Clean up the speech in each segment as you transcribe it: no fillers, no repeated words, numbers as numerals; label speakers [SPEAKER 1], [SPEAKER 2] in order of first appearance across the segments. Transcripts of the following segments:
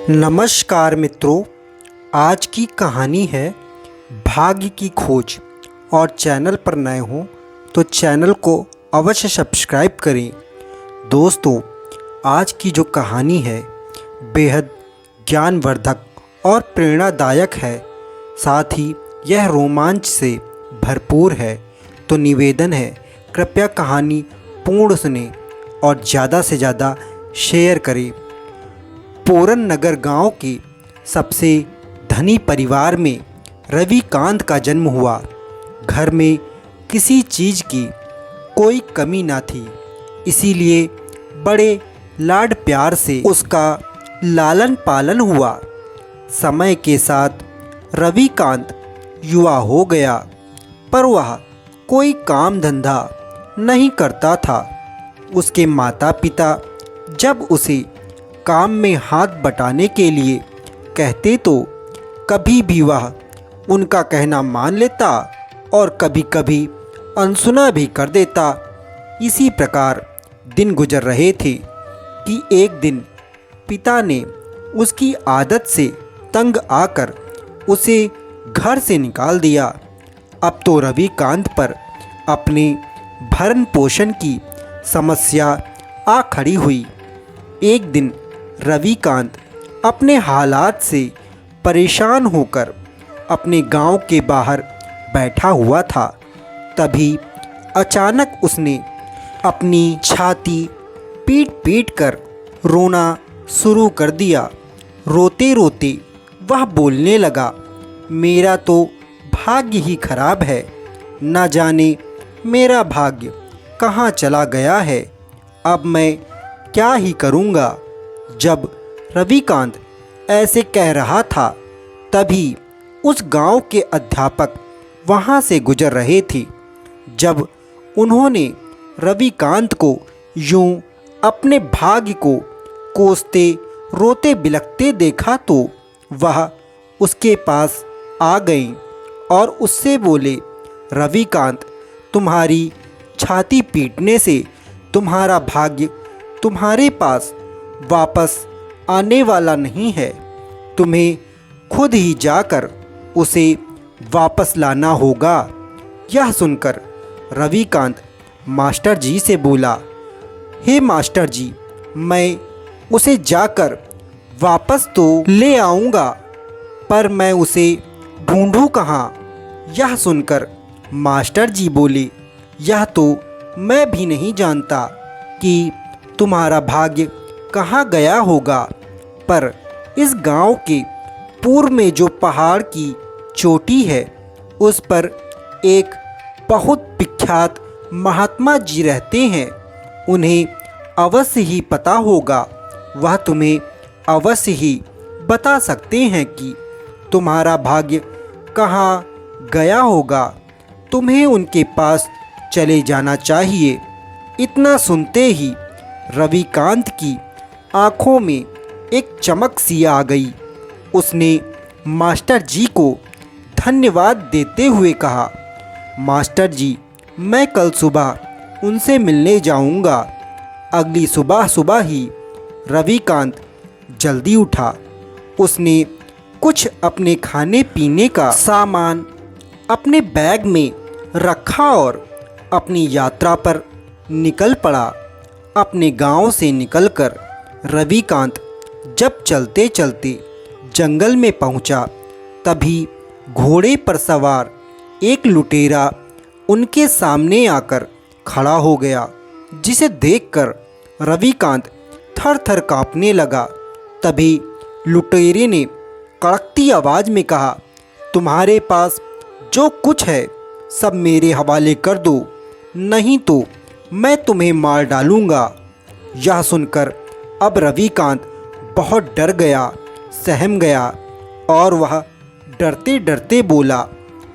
[SPEAKER 1] नमस्कार मित्रों, आज की कहानी है भाग्य की खोज। और चैनल पर नए हों तो चैनल को अवश्य सब्सक्राइब करें। दोस्तों, आज की जो कहानी है बेहद ज्ञानवर्धक और प्रेरणादायक है, साथ ही यह रोमांच से भरपूर है। तो निवेदन है, कृपया कहानी पूर्ण सुनें और ज़्यादा से ज़्यादा शेयर करें। पोरन नगर गांव के सबसे धनी परिवार में रविकांत का जन्म हुआ। घर में किसी चीज़ की कोई कमी ना थी, इसीलिए बड़े लाड प्यार से उसका लालन पालन हुआ। समय के साथ रविकांत युवा हो गया, पर वह कोई काम धंधा नहीं करता था। उसके माता पिता जब उसे काम में हाथ बटाने के लिए कहते तो कभी भी वह उनका कहना मान लेता और कभी कभी अनसुना भी कर देता। इसी प्रकार दिन गुजर रहे थे कि एक दिन पिता ने उसकी आदत से तंग आकर उसे घर से निकाल दिया। अब तो रविकांत पर अपने भरण पोषण की समस्या आ खड़ी हुई। एक दिन रविकांत अपने हालात से परेशान होकर अपने गांव के बाहर बैठा हुआ था। तभी अचानक उसने अपनी छाती पीट पीट कर रोना शुरू कर दिया। रोते रोते वह बोलने लगा, मेरा तो भाग्य ही खराब है, न जाने मेरा भाग्य कहाँ चला गया है। अब मैं क्या ही करूँगा। जब रविकांत ऐसे कह रहा था, तभी उस गांव के अध्यापक वहां से गुजर रहे थे। जब उन्होंने रविकांत को यूं अपने भाग्य को कोसते रोते बिलखते देखा तो वह उसके पास आ गई और उससे बोले, रविकांत, तुम्हारी छाती पीटने से तुम्हारा भाग्य तुम्हारे पास वापस आने वाला नहीं है। तुम्हें खुद ही जाकर उसे वापस लाना होगा। यह सुनकर रविकांत मास्टर जी से बोला, हे मास्टर जी, मैं उसे जाकर वापस तो ले आऊँगा, पर मैं उसे ढूंढूं कहाँ। यह सुनकर मास्टर जी बोले, यह तो मैं भी नहीं जानता कि तुम्हारा भाग्य कहाँ गया होगा, पर इस गांव के पूर्व में जो पहाड़ की चोटी है, उस पर एक बहुत विख्यात महात्मा जी रहते हैं। उन्हें अवश्य ही पता होगा। वह तुम्हें अवश्य ही बता सकते हैं कि तुम्हारा भाग्य कहाँ गया होगा। तुम्हें उनके पास चले जाना चाहिए। इतना सुनते ही रविकांत की आँखों में एक चमक सी आ गई। उसने मास्टर जी को धन्यवाद देते हुए कहा, मास्टर जी, मैं कल सुबह उनसे मिलने जाऊंगा। अगली सुबह सुबह ही रविकांत जल्दी उठा। उसने कुछ अपने खाने पीने का सामान अपने बैग में रखा और अपनी यात्रा पर निकल पड़ा। अपने गांव से निकलकर रविकांत जब चलते चलते जंगल में पहुंचा, तभी घोड़े पर सवार एक लुटेरा उनके सामने आकर खड़ा हो गया, जिसे देखकर रविकांत थर थर कांपने लगा। तभी लुटेरे ने कड़कती आवाज़ में कहा, तुम्हारे पास जो कुछ है सब मेरे हवाले कर दो, नहीं तो मैं तुम्हें मार डालूंगा। यह सुनकर अब रविकांत बहुत डर गया, सहम गया और वह डरते डरते बोला,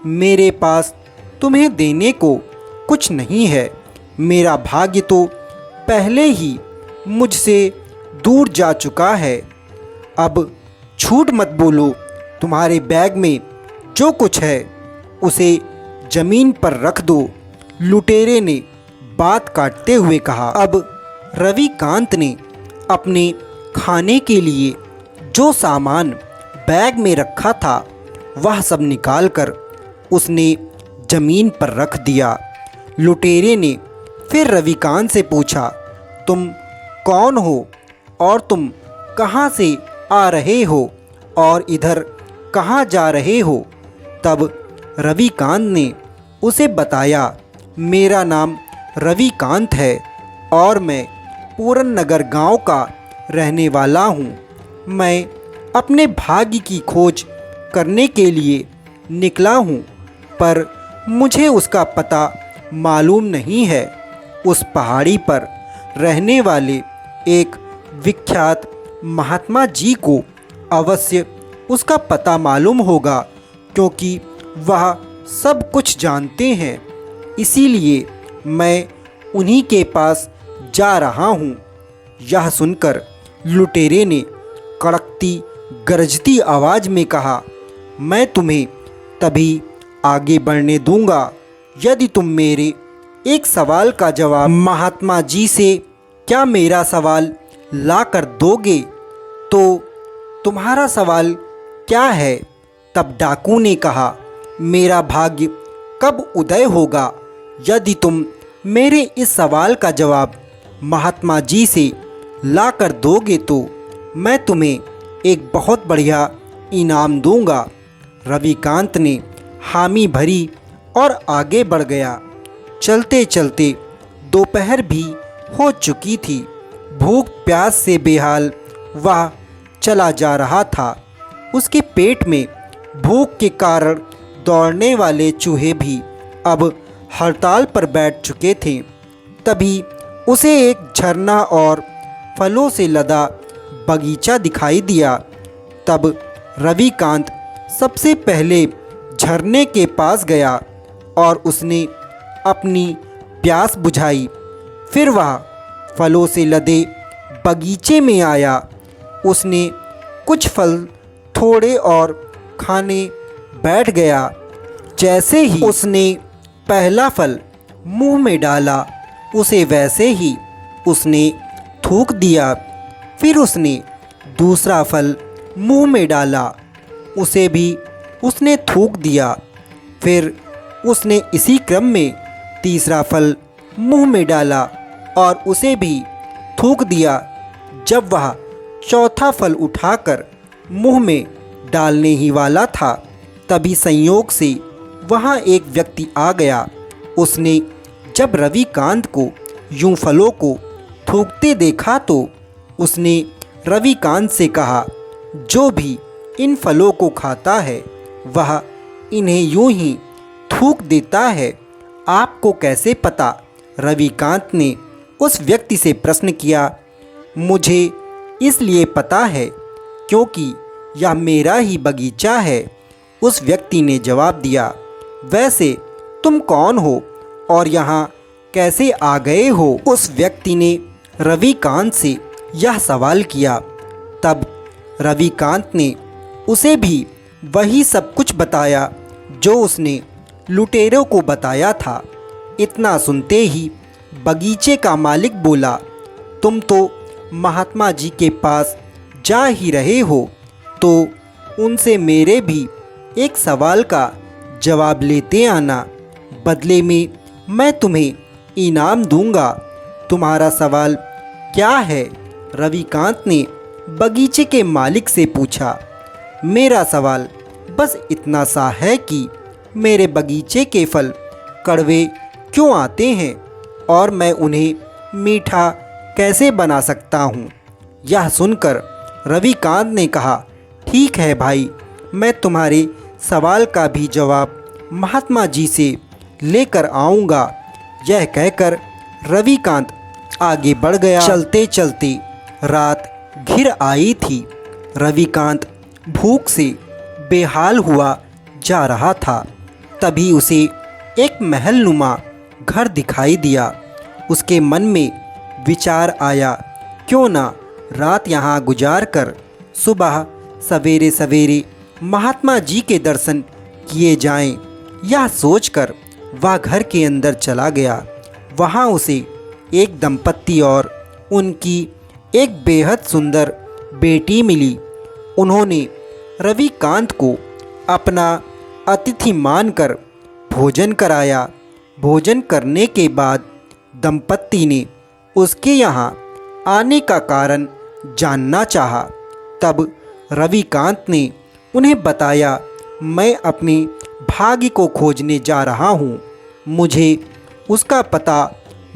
[SPEAKER 1] मेरे पास तुम्हें देने को कुछ नहीं है। मेरा भाग्य तो पहले ही मुझसे दूर जा चुका है। अब झूठ मत बोलो। तुम्हारे बैग में जो कुछ है उसे ज़मीन पर रख दो। लुटेरे ने बात काटते हुए कहा। अब रविकांत ने अपने खाने के लिए जो सामान बैग में रखा था वह सब निकालकर उसने जमीन पर रख दिया। लुटेरे ने फिर रविकांत से पूछा, तुम कौन हो और तुम कहाँ से आ रहे हो और इधर कहाँ जा रहे हो? तब रविकांत ने उसे बताया, मेरा नाम रविकांत है और मैं पूरन नगर गांव का रहने वाला हूँ। मैं अपने भाग्य की खोज करने के लिए निकला हूँ, पर मुझे उसका पता मालूम नहीं है। उस पहाड़ी पर रहने वाले एक विख्यात महात्मा जी को अवश्य उसका पता मालूम होगा, क्योंकि वह सब कुछ जानते हैं। इसीलिए मैं उन्हीं के पास जा रहा हूँ। यह सुनकर लुटेरे ने कड़कती गरजती आवाज़ में कहा, मैं तुम्हें तभी आगे बढ़ने दूंगा यदि तुम मेरे एक सवाल का जवाब महात्मा जी से क्या मेरा सवाल ला कर दोगे? तो तुम्हारा सवाल क्या है? तब डाकू ने कहा, मेरा भाग्य कब उदय होगा? यदि तुम मेरे इस सवाल का जवाब महात्मा जी से ला कर दोगे तो मैं तुम्हें एक बहुत बढ़िया इनाम दूंगा। रविकांत ने हामी भरी और आगे बढ़ गया। चलते चलते दोपहर भी हो चुकी थी। भूख प्यास से बेहाल वह चला जा रहा था। उसके पेट में भूख के कारण दौड़ने वाले चूहे भी अब हड़ताल पर बैठ चुके थे। तभी उसे एक झरना और फलों से लदा बगीचा दिखाई दिया। तब रविकांत सबसे पहले झरने के पास गया और उसने अपनी प्यास बुझाई। फिर वह फलों से लदे बगीचे में आया। उसने कुछ फल थोड़े और खाने बैठ गया। जैसे ही उसने पहला फल मुंह में डाला, उसे वैसे ही उसने थूक दिया। फिर उसने दूसरा फल मुंह में डाला, उसे भी उसने थूक दिया। फिर उसने इसी क्रम में तीसरा फल मुंह में डाला और उसे भी थूक दिया। जब वह चौथा फल उठाकर मुंह में डालने ही वाला था, तभी संयोग से वहाँ एक व्यक्ति आ गया। उसने जब रविकांत को यूं फलों को थूकते देखा तो उसने रविकांत से कहा, जो भी इन फलों को खाता है वह इन्हें यूं ही थूक देता है, आपको कैसे पता? रविकांत ने उस व्यक्ति से प्रश्न किया। मुझे इसलिए पता है क्योंकि यह मेरा ही बगीचा है, उस व्यक्ति ने जवाब दिया। वैसे तुम कौन हो और यहाँ कैसे आ गए हो? उस व्यक्ति ने रविकांत से यह सवाल किया। तब रविकांत ने उसे भी वही सब कुछ बताया जो उसने लुटेरों को बताया था। इतना सुनते ही बगीचे का मालिक बोला, तुम तो महात्मा जी के पास जा ही रहे हो, तो उनसे मेरे भी एक सवाल का जवाब लेते आना। बदले में मैं तुम्हें इनाम दूंगा। तुम्हारा सवाल क्या है? रविकांत ने बगीचे के मालिक से पूछा। मेरा सवाल बस इतना सा है कि मेरे बगीचे के फल कड़वे क्यों आते हैं और मैं उन्हें मीठा कैसे बना सकता हूँ? यह सुनकर रविकांत ने कहा, ठीक है भाई, मैं तुम्हारे सवाल का भी जवाब महात्मा जी से लेकर आऊँगा। यह कहकर रविकांत आगे बढ़ गया। चलते चलते रात घिर आई थी। रविकांत भूख से बेहाल हुआ जा रहा था। तभी उसे एक महलनुमा घर दिखाई दिया। उसके मन में विचार आया, क्यों ना रात यहाँ गुजार कर सुबह सवेरे सवेरे महात्मा जी के दर्शन किए जाएं। यह सोचकर वह घर के अंदर चला गया। वहाँ उसे एक दंपत्ति और उनकी एक बेहद सुंदर बेटी मिली। उन्होंने रविकांत को अपना अतिथि मानकर भोजन कराया। भोजन करने के बाद दंपत्ति ने उसके यहाँ आने का कारण जानना चाहा। तब रविकांत ने उन्हें बताया, मैं अपने भाग्य को खोजने जा रहा हूँ। मुझे उसका पता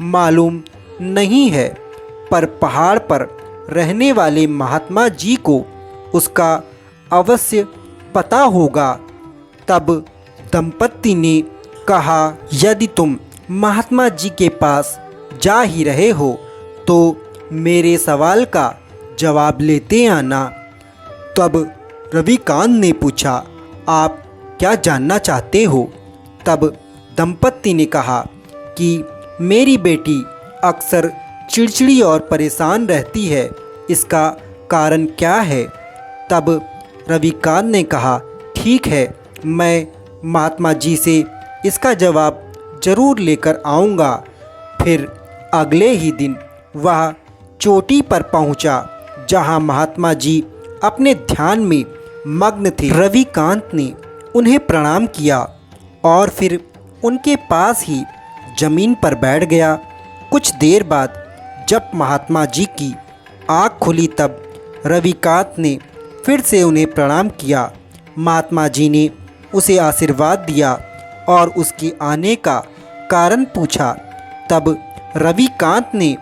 [SPEAKER 1] मालूम नहीं है, पर पहाड़ पर रहने वाले महात्मा जी को उसका अवश्य पता होगा। तब दंपत्ति ने कहा, यदि तुम महात्मा जी के पास जा ही रहे हो तो मेरे सवाल का जवाब लेते आना। तब रविकांत ने पूछा, आप क्या जानना चाहते हो? तब दंपत्ति ने कहा कि मेरी बेटी अक्सर चिड़चिड़ी और परेशान रहती है, इसका कारण क्या है? तब रविकांत ने कहा, ठीक है, मैं महात्मा जी से इसका जवाब जरूर लेकर आऊँगा। फिर अगले ही दिन वह चोटी पर पहुँचा जहाँ महात्मा जी अपने ध्यान में मग्न थे। रविकांत ने उन्हें प्रणाम किया और फिर उनके पास ही जमीन पर बैठ गया। कुछ देर बाद जब महात्मा जी की आँख खुली तब रविकांत ने फिर से उन्हें प्रणाम किया। महात्मा जी ने उसे आशीर्वाद दिया और उसके आने का कारण पूछा। तब रविकांत ने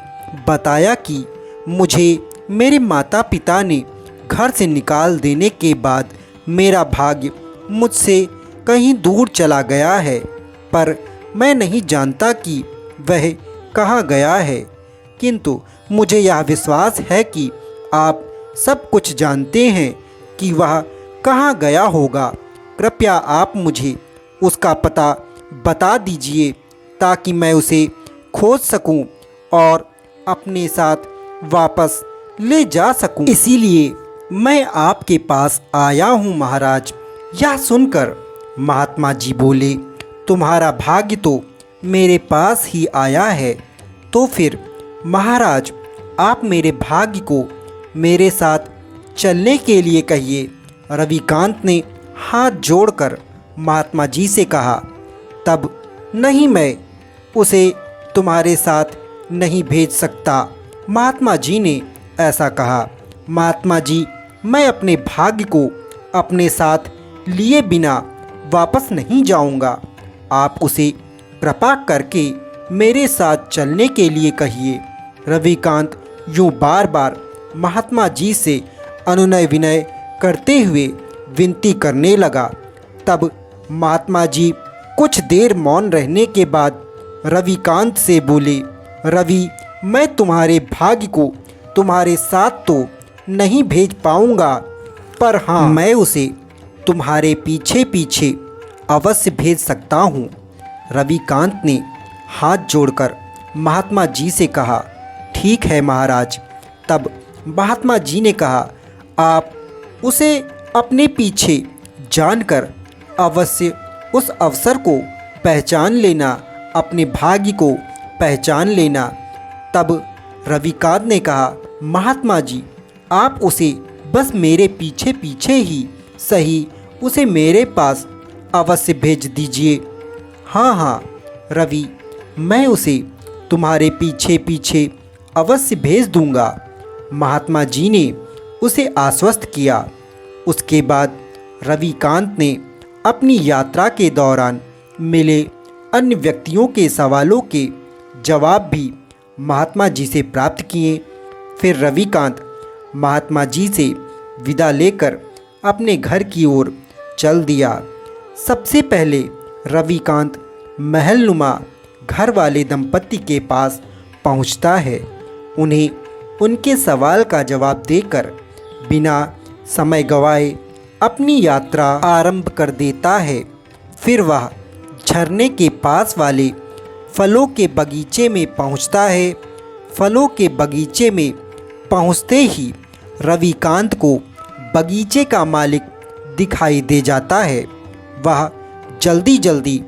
[SPEAKER 1] बताया कि मुझे मेरे माता पिता ने घर से निकाल देने के बाद मेरा भाग्य मुझसे कहीं दूर चला गया है, पर मैं नहीं जानता कि वह कहाँ गया है। किंतु मुझे यह विश्वास है कि आप सब कुछ जानते हैं कि वह कहाँ गया होगा। कृपया आप मुझे उसका पता बता दीजिए ताकि मैं उसे खोज सकूं और अपने साथ वापस ले जा सकूं। इसीलिए मैं आपके पास आया हूं महाराज। यह सुनकर महात्मा जी बोले, तुम्हारा भाग्य तो मेरे पास ही आया है, तो फिर महाराज आप मेरे भाग्य को मेरे साथ चलने के लिए कहिए। रविकांत ने हाथ जोड़कर महात्मा जी से कहा। तब नहीं, मैं उसे तुम्हारे साथ नहीं भेज सकता। महात्मा जी ने ऐसा कहा। महात्मा जी, मैं अपने भाग्य को अपने साथ लिए बिना वापस नहीं जाऊंगा। आप उसे कृपा करके मेरे साथ चलने के लिए कहिए। रविकांत यूँ बार बार महात्मा जी से अनुनय विनय करते हुए विनती करने लगा। तब महात्मा जी कुछ देर मौन रहने के बाद रविकांत से बोले, रवि, मैं तुम्हारे भाग्य को तुम्हारे साथ तो नहीं भेज पाऊंगा, पर हाँ, मैं उसे तुम्हारे पीछे पीछे अवश्य भेज सकता हूँ। रविकांत ने हाथ जोड़कर महात्मा जी से कहा, ठीक है महाराज। तब महात्मा जी ने कहा, आप उसे अपने पीछे जानकर अवश्य उस अवसर को पहचान लेना, अपने भाग्य को पहचान लेना। तब रविकांत ने कहा, महात्मा जी, आप उसे बस मेरे पीछे पीछे ही सही उसे मेरे पास अवश्य भेज दीजिए। हाँ हाँ रवि, मैं उसे तुम्हारे पीछे पीछे अवश्य भेज दूंगा। महात्मा जी ने उसे आश्वस्त किया। उसके बाद रविकांत ने अपनी यात्रा के दौरान मिले अन्य व्यक्तियों के सवालों के जवाब भी महात्मा जी से प्राप्त किए। फिर रविकांत महात्मा जी से विदा लेकर अपने घर की ओर चल दिया। सबसे पहले रविकांत महलनुमा घर वाले दंपत्ति के पास पहुंचता है। उन्हें उनके सवाल का जवाब देकर बिना समय गंवाए अपनी यात्रा आरंभ कर देता है। फिर वह झरने के पास वाले फलों के बगीचे में पहुंचता है। फलों के बगीचे में पहुंचते ही रविकांत को बगीचे का मालिक दिखाई दे जाता है। वह जल्दी जल्दी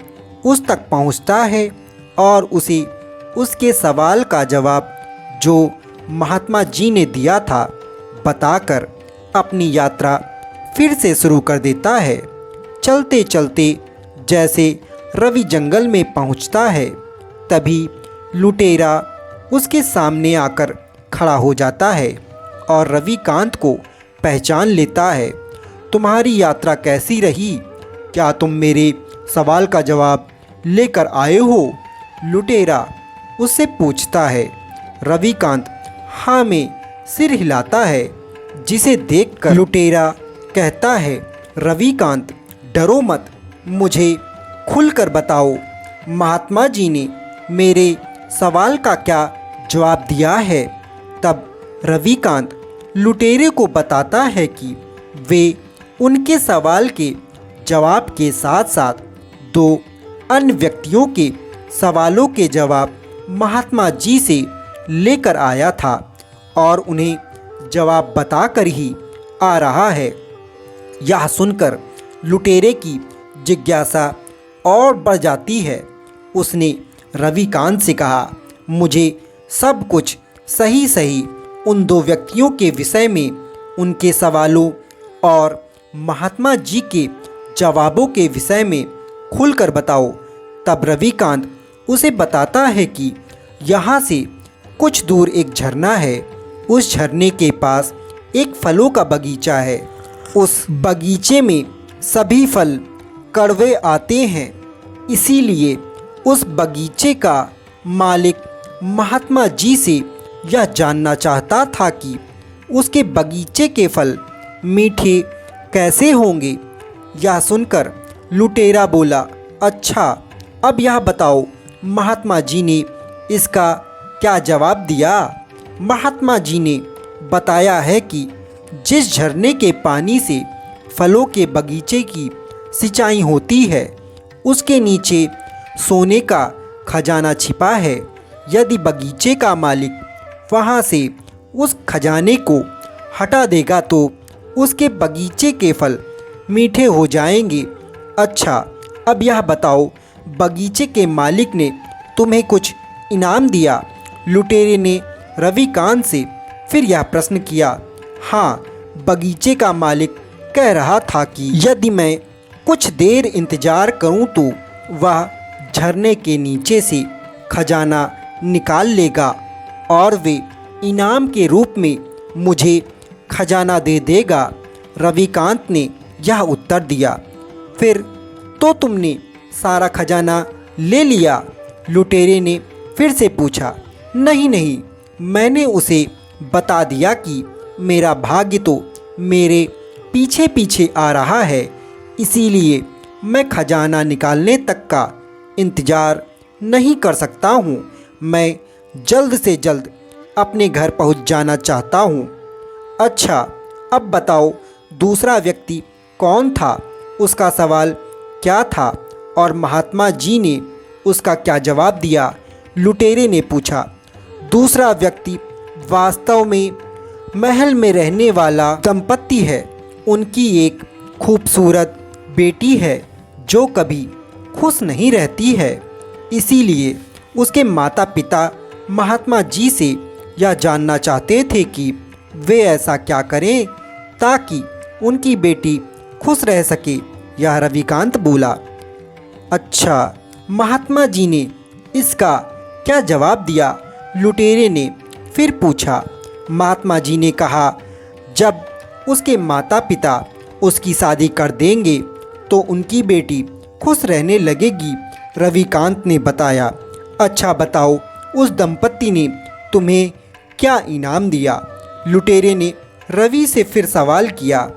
[SPEAKER 1] उस तक पहुंचता है और उसे उसके सवाल का जवाब जो महात्मा जी ने दिया था बताकर अपनी यात्रा फिर से शुरू कर देता है। चलते चलते जैसे रवि जंगल में पहुंचता है, तभी लुटेरा उसके सामने आकर खड़ा हो जाता है और रविकांत को पहचान लेता है। तुम्हारी यात्रा कैसी रही? क्या तुम मेरे सवाल का जवाब लेकर आए हो? लुटेरा उससे पूछता है। रविकांत हाँ में सिर हिलाता है, जिसे देखकर लुटेरा कहता है, रविकांत डरो मत, मुझे खुलकर बताओ, महात्मा जी ने मेरे सवाल का क्या जवाब दिया है? तब रविकांत लुटेरे को बताता है कि वे उनके सवाल के जवाब के साथ साथ दो अन्य व्यक्तियों के सवालों के जवाब महात्मा जी से लेकर आया था और उन्हें जवाब बताकर ही आ रहा है। यह सुनकर लुटेरे की जिज्ञासा और बढ़ जाती है। उसने रविकांत से कहा, मुझे सब कुछ सही सही उन दो व्यक्तियों के विषय में, उनके सवालों और महात्मा जी के जवाबों के विषय में खुलकर बताओ। तब रविकांत उसे बताता है कि यहाँ से कुछ दूर एक झरना है। उस झरने के पास एक फलों का बगीचा है। उस बगीचे में सभी फल कड़वे आते हैं, इसीलिए उस बगीचे का मालिक महात्मा जी से यह जानना चाहता था कि उसके बगीचे के फल मीठे कैसे होंगे। यह सुनकर लुटेरा बोला, अच्छा अब यह बताओ, महात्मा जी ने इसका क्या जवाब दिया? महात्मा जी ने बताया है कि जिस झरने के पानी से फलों के बगीचे की सिंचाई होती है, उसके नीचे सोने का खजाना छिपा है। यदि बगीचे का मालिक वहाँ से उस खजाने को हटा देगा तो उसके बगीचे के फल मीठे हो जाएंगे। अच्छा अब यह बताओ, बगीचे के मालिक ने तुम्हें कुछ इनाम दिया? लुटेरे ने रविकांत से फिर यह प्रश्न किया। हाँ, बगीचे का मालिक कह रहा था कि यदि मैं कुछ देर इंतज़ार करूं तो वह झरने के नीचे से खजाना निकाल लेगा और वे इनाम के रूप में मुझे खजाना दे देगा। रविकांत ने यह उत्तर दिया। फिर तो तुमने सारा खजाना ले लिया? लुटेरे ने फिर से पूछा। नहीं नहीं, मैंने उसे बता दिया कि मेरा भाग्य तो मेरे पीछे पीछे आ रहा है, इसीलिए मैं खजाना निकालने तक का इंतज़ार नहीं कर सकता हूँ। मैं जल्द से जल्द अपने घर पहुँच जाना चाहता हूँ। अच्छा अब बताओ, दूसरा व्यक्ति कौन था? उसका सवाल क्या था और महात्मा जी ने उसका क्या जवाब दिया? लुटेरे ने पूछा। दूसरा व्यक्ति वास्तव में महल में रहने वाला दंपत्ति है। उनकी एक खूबसूरत बेटी है जो कभी खुश नहीं रहती है, इसीलिए उसके माता पिता महात्मा जी से यह जानना चाहते थे कि वे ऐसा क्या करें ताकि उनकी बेटी खुश रह सके। यह रविकांत बोला। अच्छा, महात्मा जी ने इसका क्या जवाब दिया? लुटेरे ने फिर पूछा। महात्मा जी ने कहा, जब उसके माता पिता उसकी शादी कर देंगे तो उनकी बेटी खुश रहने लगेगी। रविकांत ने बताया। अच्छा बताओ, उस दंपत्ति ने तुम्हें क्या इनाम दिया? लुटेरे ने रवि से फिर सवाल किया।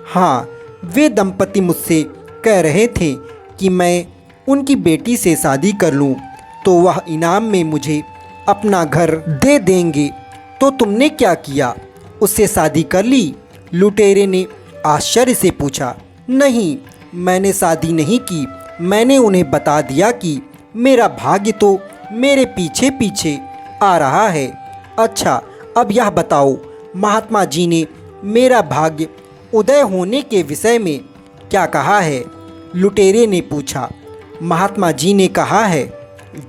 [SPEAKER 1] हाँ, वे दंपति मुझसे कह रहे थे कि मैं उनकी बेटी से शादी कर लूं तो वह इनाम में मुझे अपना घर दे देंगे। तो तुमने क्या किया? उससे शादी कर ली? लुटेरे ने आश्चर्य से पूछा। नहीं, मैंने शादी नहीं की। मैंने उन्हें बता दिया कि मेरा भाग्य तो मेरे पीछे पीछे आ रहा है। अच्छा अब यह बताओ, महात्मा जी ने मेरा भाग्य उदय होने के विषय में क्या कहा है? लुटेरे ने पूछा। महात्मा जी ने कहा है,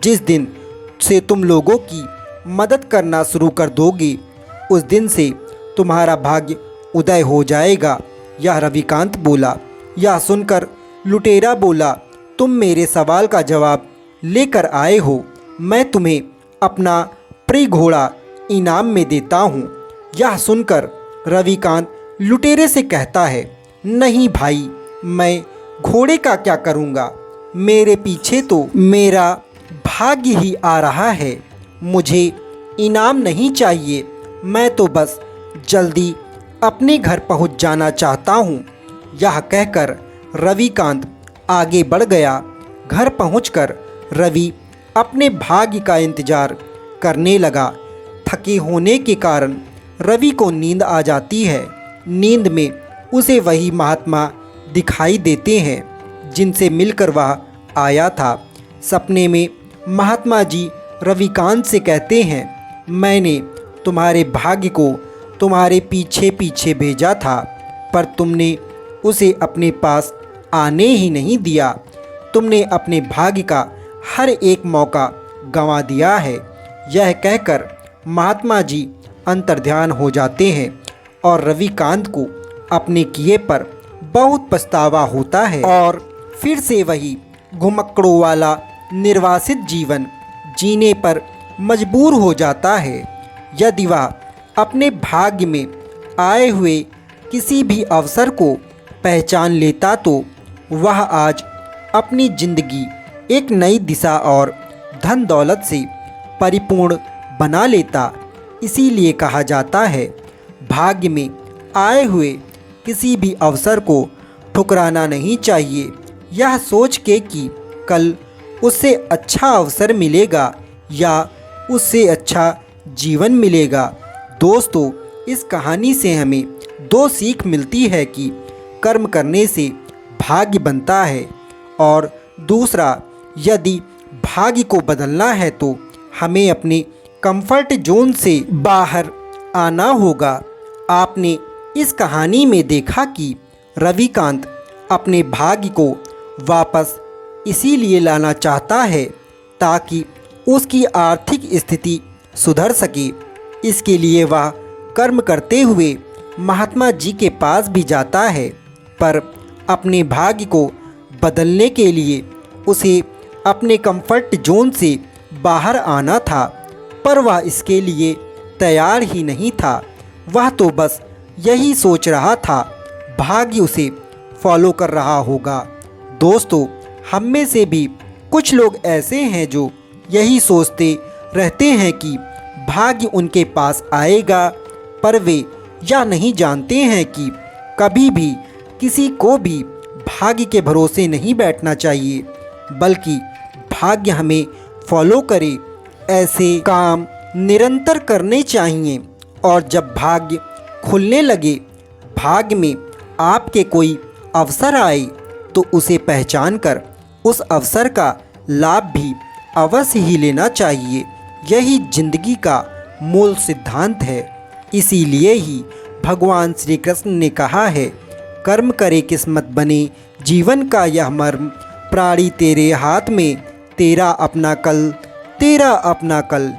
[SPEAKER 1] जिस दिन से तुम लोगों की मदद करना शुरू कर दोगे उस दिन से तुम्हारा भाग्य उदय हो जाएगा। यह रविकांत बोला। यह सुनकर लुटेरा बोला, तुम मेरे सवाल का जवाब लेकर आए हो, मैं तुम्हें अपना प्रिय घोड़ा इनाम में देता हूँ। यह सुनकर रविकांत लुटेरे से कहता है, नहीं भाई, मैं घोड़े का क्या करूँगा, मेरे पीछे तो मेरा भाग्य ही आ रहा है, मुझे इनाम नहीं चाहिए, मैं तो बस जल्दी अपने घर पहुंच जाना चाहता हूं। यह कहकर रविकांत आगे बढ़ गया। घर पहुंचकर रवि अपने भाग्य का इंतजार करने लगा। थके होने के कारण रवि को नींद आ जाती है। नींद में उसे वही महात्मा दिखाई देते हैं जिनसे मिलकर वह आया था। सपने में महात्मा जी रविकांत से कहते हैं, मैंने तुम्हारे भाग्य को तुम्हारे पीछे पीछे भेजा था, पर तुमने उसे अपने पास आने ही नहीं दिया। तुमने अपने भाग्य का हर एक मौका गंवा दिया है। यह कहकर महात्मा जी अंतर्ध्यान हो जाते हैं और रविकांत को अपने किए पर बहुत पछतावा होता है और फिर से वही घुमक्कड़ों वाला निर्वासित जीवन जीने पर मजबूर हो जाता है। यदि वह अपने भाग्य में आए हुए किसी भी अवसर को पहचान लेता तो वह आज अपनी जिंदगी एक नई दिशा और धन दौलत से परिपूर्ण बना लेता। इसीलिए कहा जाता है, भाग्य में आए हुए किसी भी अवसर को ठुकराना नहीं चाहिए, यह सोच के कि कल उससे अच्छा अवसर मिलेगा या उससे अच्छा जीवन मिलेगा। दोस्तों, इस कहानी से हमें दो सीख मिलती है कि कर्म करने से भाग्य बनता है और दूसरा, यदि भाग्य को बदलना है तो हमें अपने कंफर्ट जोन से बाहर आना होगा। आपने इस कहानी में देखा कि रविकांत अपने भाग्य को वापस इसीलिए लाना चाहता है ताकि उसकी आर्थिक स्थिति सुधर सके। इसके लिए वह कर्म करते हुए महात्मा जी के पास भी जाता है, पर अपने भाग्य को बदलने के लिए उसे अपने कंफर्ट जोन से बाहर आना था, पर वह इसके लिए तैयार ही नहीं था। वह तो बस यही सोच रहा था भाग्य उसे फॉलो कर रहा होगा। दोस्तों, हम में से भी कुछ लोग ऐसे हैं जो यही सोचते रहते हैं कि भाग्य उनके पास आएगा, पर वे यह नहीं जानते हैं कि कभी भी किसी को भी भाग्य के भरोसे नहीं बैठना चाहिए, बल्कि भाग्य हमें फॉलो करे। ऐसे काम निरंतर करने चाहिए और जब भाग्य खुलने लगे, भाग्य में आपके कोई अवसर आए तो उसे पहचान कर उस अवसर का लाभ भी अवश्य ही लेना चाहिए। यही जिंदगी का मूल सिद्धांत है। इसीलिए ही भगवान श्री कृष्ण ने कहा है, कर्म करे किस्मत बने जीवन का यह मर्म, प्राणी तेरे हाथ में, तेरा अपना कल, तेरा अपना कल।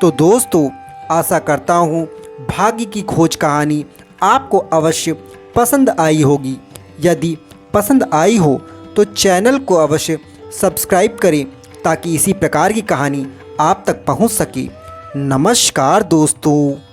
[SPEAKER 1] तो दोस्तों, आशा करता हूँ भाग्य की खोज कहानी आपको अवश्य पसंद आई होगी। यदि पसंद आई हो तो चैनल को अवश्य सब्सक्राइब करें ताकि इसी प्रकार की कहानी आप तक पहुंच सके। नमस्कार दोस्तों।